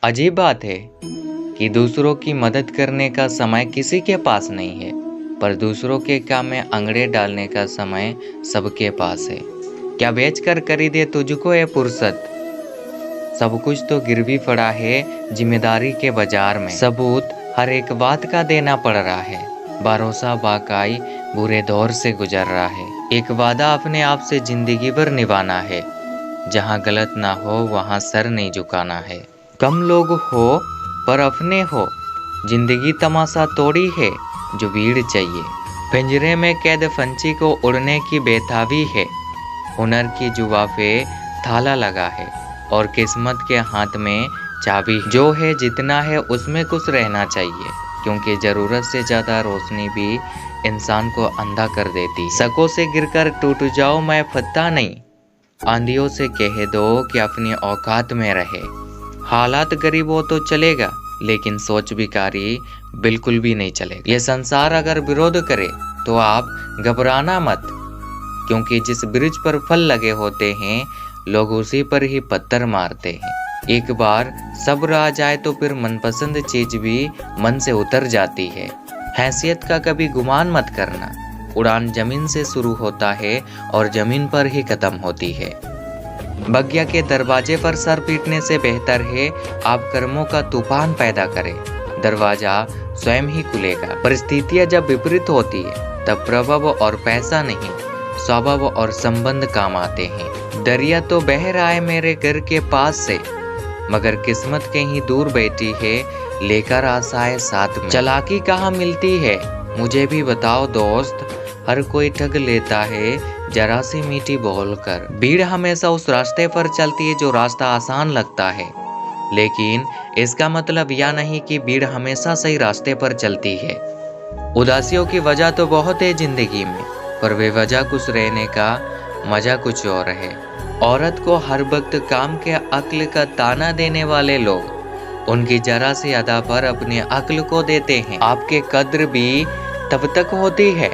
अजीब बात है कि दूसरों की मदद करने का समय किसी के पास नहीं है, पर दूसरों के काम में अंगड़े डालने का समय सबके पास है। क्या बेचकर खरीदे तुझको ये फुर्सत? सब कुछ तो गिरवी पड़ा है जिम्मेदारी के बाजार में। सबूत हर एक बात का देना पड़ रहा है। भरोसा वाकई बुरे दौर से गुजर रहा है। एक वादा अपने आप से जिंदगी भर निभाना है। जहाँ गलत ना हो वहाँ सर नहीं झुकाना है। कम लोग हो पर अपने हो। जिंदगी तमाशा तोड़ी है जो भीड़ चाहिए। पिंजरे में कैद पंछी को उड़ने की बेताबी है। हुनर की जुआ पे ताला लगा है और किस्मत के हाथ में चाबी है। जो है जितना है उसमें खुश रहना चाहिए, क्योंकि जरूरत से ज्यादा रोशनी भी इंसान को अंधा कर देती। सकों से गिरकर टूट जाओ मैं फत्ता नहीं। आंधियों से कह दो कि अपनी औकात में रहे। हालात गरीब हो तो चलेगा, लेकिन सोच भिखारी बिल्कुल भी नहीं चलेगा। ये संसार अगर विरोध करे तो आप घबराना मत, क्योंकि जिस ब्रिज पर फल लगे होते हैं लोग उसी पर ही पत्थर मारते हैं। एक बार सब्र आ जाए तो फिर मनपसंद चीज भी मन से उतर जाती है। हैसियत का कभी गुमान मत करना। उड़ान जमीन से शुरू होता है और जमीन पर ही खत्म होती है। भाग्य के दरवाजे पर सर पीटने से बेहतर है आप कर्मों का तूफान पैदा करें। दरवाजा स्वयं ही खुलेगा। परिस्थितियां जब विपरीत होती है तब प्रभाव और पैसा नहीं, स्वभाव और संबंध काम आते हैं। दरिया तो बह रहा है मेरे घर के पास से, मगर किस्मत कहीं दूर बैठी है लेकर आशाएं साथ में। चालाकी कहाँ मिलती है मुझे भी बताओ दोस्त। हर कोई ठग लेता है जरा सी मीठी बोलकर। भीड़ हमेशा उस रास्ते पर चलती है जो रास्ता आसान लगता है, लेकिन इसका मतलब यह नहीं कि भीड़ हमेशा सही रास्ते पर चलती है। उदासियों की वजह तो बहुत है जिंदगी में, पर बेवजह खुश रहने का मजा कुछ और है। औरत को हर वक्त काम के अक्ल का ताना देने वाले लोग उनकी जरा सी अदा पर अपनी अक्ल को देते हैं। आपके कद्र भी तब तक होती है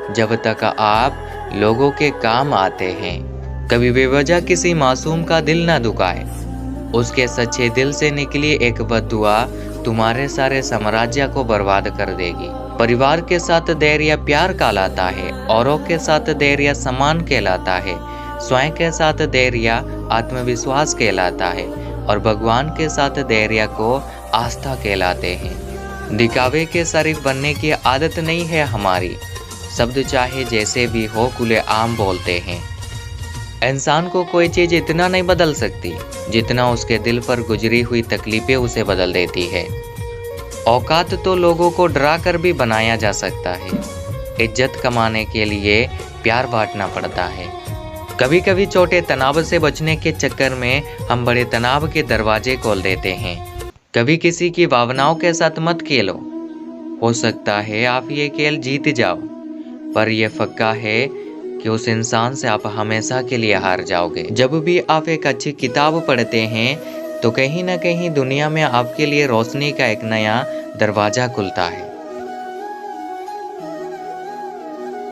जब तक आप लोगों के काम आते हैं। कभी बेवजह किसी मासूम का दिल ना दुखाए। उसके सच्चे दिल से निकली एक बद्दुआ तुम्हारे सारे साम्राज्य को बर्बाद कर देगी। परिवार के साथ धैर्य प्यार कहलाता है, औरों के साथ धैर्य सम्मान कहलाता है, स्वयं के साथ धैर्य आत्मविश्वास कहलाता है और भगवान के साथ धैर्य को आस्था कहलाते हैं। दिखावे के शरीफ बनने की आदत नहीं है हमारी। शब्द चाहे जैसे भी हो खुले आम बोलते हैं। इंसान को कोई चीज इतना नहीं बदल सकती जितना उसके दिल पर गुजरी हुई तकलीफें उसे बदल देती है। औकात तो लोगों को डरा कर भी बनाया जा सकता है। इज्जत कमाने के लिए प्यार बांटना पड़ता है। कभी कभी छोटे तनाव से बचने के चक्कर में हम बड़े तनाव के दरवाजे खोल देते हैं। कभी किसी की भावनाओं के साथ मत खेलो। हो सकता है आप ये खेल जीत जाओ, पर यह पक्का है कि उस इंसान से आप हमेशा के लिए हार जाओगे। जब भी आप एक अच्छी किताब पढ़ते हैं तो कहीं ना कहीं दुनिया में आपके लिए रोशनी का एक नया दरवाजा खुलता है।